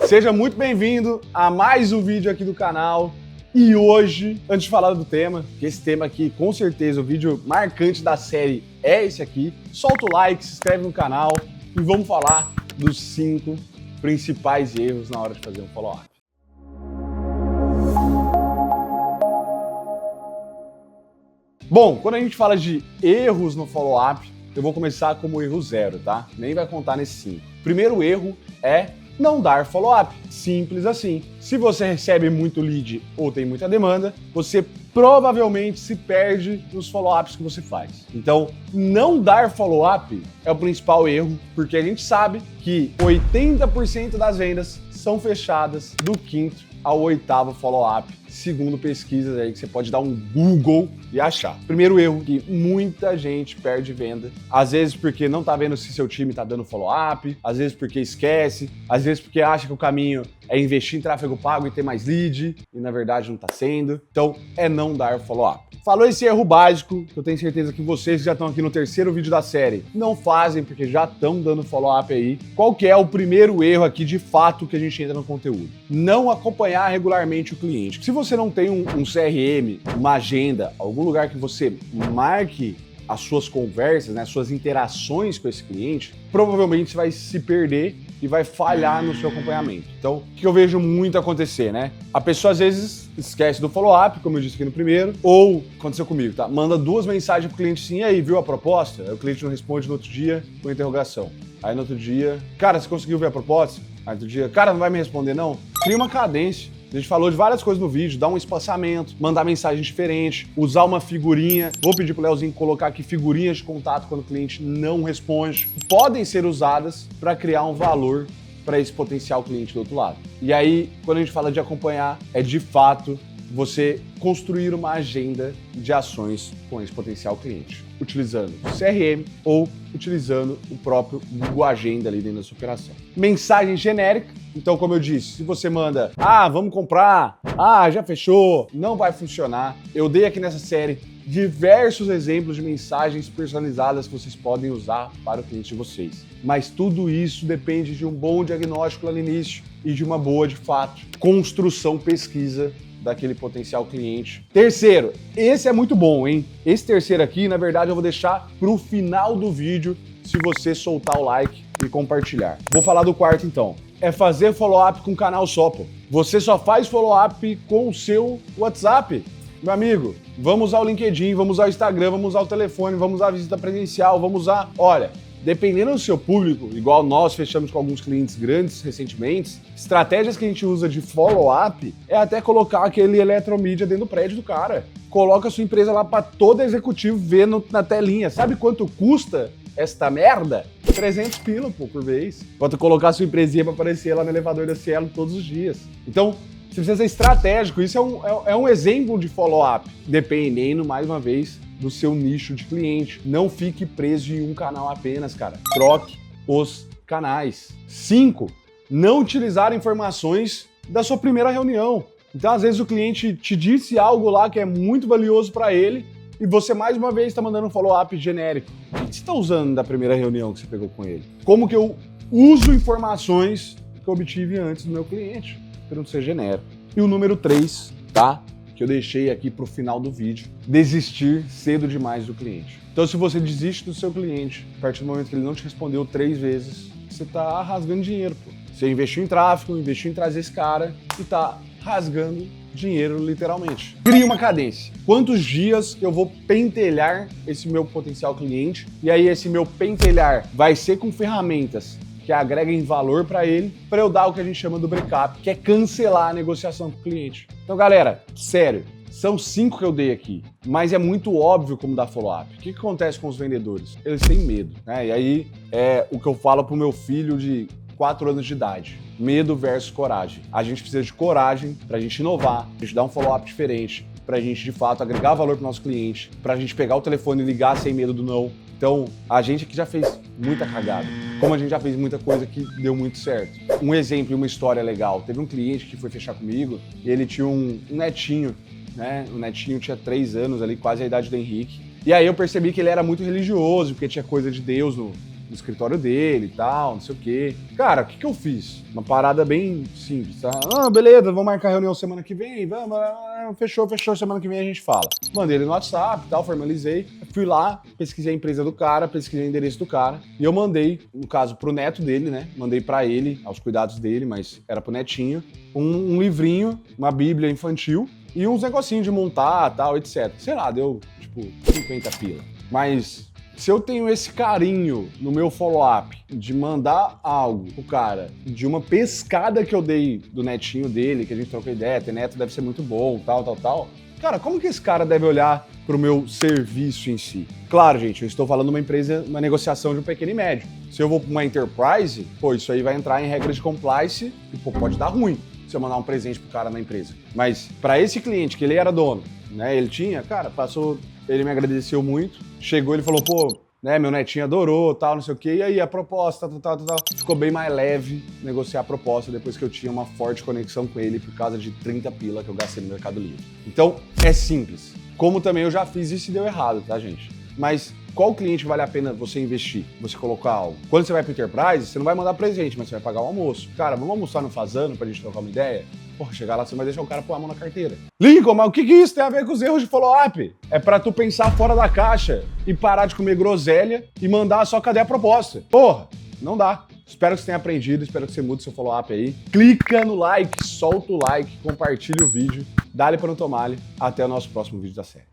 Seja muito bem-vindo a mais um vídeo aqui do canal. E hoje, antes de falar do tema, que esse tema aqui, com certeza, o vídeo marcante da série é esse aqui, solta o like, se inscreve no canal e vamos falar dos 5 principais erros na hora de fazer um follow-up. Bom, quando a gente fala de erros no follow-up, eu vou começar como erro 0, tá? Nem vai contar nesse 5. Primeiro erro é não dar follow-up. Simples assim. Se você recebe muito lead ou tem muita demanda, você provavelmente se perde nos follow-ups que você faz. Então, não dar follow-up é o principal erro, porque a gente sabe que 80% das vendas são fechadas do 5º ao 8º follow-up, segundo pesquisas aí que você pode dar um Google e achar. Primeiro erro, que muita gente perde venda, às vezes porque não tá vendo se seu time tá dando follow-up, às vezes porque esquece, às vezes porque acha que o caminho é investir em tráfego pago e ter mais lead, e na verdade não tá sendo. Então, é não dar follow-up. Falou esse erro básico, que eu tenho certeza que vocês que já estão aqui no 3º vídeo da série não fazem, porque já estão dando follow-up aí. Qual que é o primeiro erro aqui, de fato, que a gente entra no conteúdo? Não acompanhar regularmente o cliente. Se você não tem um CRM, uma agenda, algum lugar que você marque as suas conversas, né, as suas interações com esse cliente, provavelmente você vai se perder e vai falhar no seu acompanhamento. Então, o que eu vejo muito acontecer, né? A pessoa às vezes esquece do follow-up, como eu disse aqui no primeiro, ou aconteceu comigo, tá? Manda 2 mensagens pro cliente assim, e aí, viu a proposta? Aí o cliente não responde no outro dia com interrogação. Aí no outro dia, cara, você conseguiu ver a proposta? Aí no outro dia, cara, não vai me responder não? Cria uma cadência. A gente falou de várias coisas no vídeo, dar um espaçamento, mandar mensagem diferente, usar uma figurinha. Vou pedir pro Leozinho colocar aqui figurinhas de contato quando o cliente não responde. Podem ser usadas para criar um valor para esse potencial cliente do outro lado. E aí, quando a gente fala de acompanhar, é de fato você construir uma agenda de ações com esse potencial cliente, utilizando o CRM ou utilizando o próprio Google Agenda ali dentro da sua operação. Mensagem genérica. Então, como eu disse, se você manda, vamos comprar, já fechou, não vai funcionar. Eu dei aqui nessa série diversos exemplos de mensagens personalizadas que vocês podem usar para o cliente de vocês. Mas tudo isso depende de um bom diagnóstico lá no início e de uma boa, de fato, construção, pesquisa daquele potencial cliente. Terceiro, esse é muito bom, hein? Esse terceiro aqui, na verdade, eu vou deixar para o final do vídeo, se você soltar o like e compartilhar. Vou falar do quarto, então. É fazer follow-up com um canal só, pô. Você só faz follow-up com o seu WhatsApp. Meu amigo, vamos usar o LinkedIn, vamos usar o Instagram, vamos usar o telefone, vamos usar a visita presencial, vamos usar... Olha, dependendo do seu público, igual nós fechamos com alguns clientes grandes recentemente, estratégias que a gente usa de follow-up é até colocar aquele eletromídia dentro do prédio do cara. Coloca a sua empresa lá para todo executivo ver na telinha. Sabe quanto custa esta merda? 300 pila, pô, por vez. Pra tu colocar a sua empresinha pra aparecer lá no elevador da Cielo todos os dias. Então, você precisa ser estratégico. Isso é um exemplo de follow-up, dependendo, mais uma vez, do seu nicho de cliente. Não fique preso em um canal apenas, cara. Troque os canais. 5. Não utilizar informações da sua primeira reunião. Então, às vezes, o cliente te disse algo lá que é muito valioso para ele e você, mais uma vez, está mandando um follow-up genérico. O que você está usando da primeira reunião que você pegou com ele? Como que eu uso informações que eu obtive antes do meu cliente, para não ser genérico? E o número 3, tá? Que eu deixei aqui para o final do vídeo, desistir cedo demais do cliente. Então, se você desiste do seu cliente, a partir do momento que ele não te respondeu 3 vezes, você está rasgando dinheiro, pô. Você investiu em tráfego, investiu em trazer esse cara e está rasgando dinheiro, literalmente. Crie uma cadência. Quantos dias eu vou pentelhar esse meu potencial cliente? E aí esse meu pentelhar vai ser com ferramentas que agreguem valor para ele, para eu dar o que a gente chama do breakup, que é cancelar a negociação com o cliente. Então, galera, sério, são 5 que eu dei aqui, mas é muito óbvio como dar follow-up. O que acontece com os vendedores? Eles têm medo, né? E aí é o que eu falo pro meu filho de 4 anos de idade. Medo versus coragem. A gente precisa de coragem pra gente inovar, pra gente dar um follow-up diferente, pra gente, de fato, agregar valor pro nosso cliente, pra gente pegar o telefone e ligar sem medo do não. Então, a gente aqui já fez muita cagada, como a gente já fez muita coisa que deu muito certo. Um exemplo e uma história legal. Teve um cliente que foi fechar comigo e ele tinha um netinho, né? O netinho tinha 3 anos ali, quase a idade do Henrique. E aí eu percebi que ele era muito religioso, porque tinha coisa de Deus no escritório dele e tal, não sei o quê. Cara, o que eu fiz? Uma parada bem simples, tá? Beleza, vamos marcar reunião semana que vem, vamos, fechou, semana que vem a gente fala. Mandei ele no WhatsApp e tal, formalizei. Fui lá, pesquisei a empresa do cara, pesquisei o endereço do cara e eu mandei, no caso, pro neto dele, né? Mandei pra ele, aos cuidados dele, mas era pro netinho, um livrinho, uma bíblia infantil e uns negocinhos de montar, tal, etc. Sei lá, deu, tipo, 50 pila. Mas se eu tenho esse carinho no meu follow-up de mandar algo pro cara, de uma pescada que eu dei do netinho dele, que a gente trocou ideia, ter neto deve ser muito bom, tal. Cara, como que esse cara deve olhar pro meu serviço em si? Claro, gente, eu estou falando de uma empresa, uma negociação de um pequeno e médio. Se eu vou pra uma enterprise, pô, isso aí vai entrar em regras de compliance e, pô, pode dar ruim se eu mandar um presente pro cara na empresa. Mas para esse cliente, que ele era dono, né, ele tinha, cara, passou, ele me agradeceu muito, chegou, ele falou, pô, né, meu netinho adorou, tal, não sei o quê, e aí a proposta, tal. Ficou bem mais leve negociar a proposta depois que eu tinha uma forte conexão com ele por causa de 30 pila que eu gastei no Mercado Livre. Então, é simples. Como também eu já fiz isso e deu errado, tá, gente? Mas qual cliente vale a pena você investir, você colocar algo? Quando você vai pro Enterprise, você não vai mandar presente, mas você vai pagar o almoço. Cara, vamos almoçar no Fazano pra gente trocar uma ideia? Porra, chegar lá, você vai deixar o cara pôr a mão na carteira. Lincoln, mas o que isso tem a ver com os erros de follow-up? É pra tu pensar fora da caixa e parar de comer groselha e mandar só cadê a proposta. Porra, não dá. Espero que você tenha aprendido, espero que você mude seu follow-up aí. Clica no like, solta o like, compartilha o vídeo, dá-lhe para não tomar-lhe. Até o nosso próximo vídeo da série.